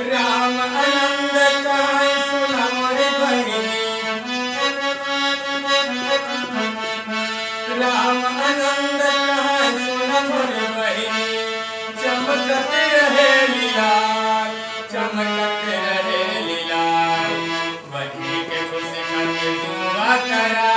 राम आनंद कहाय सुना मोरे बहिनी, राम आनंद कहाय सुना मोरे बहिनी। चमकते रहे लीलार, चमकते रहे लीलार, वही के खुश खातिर दुआ करा।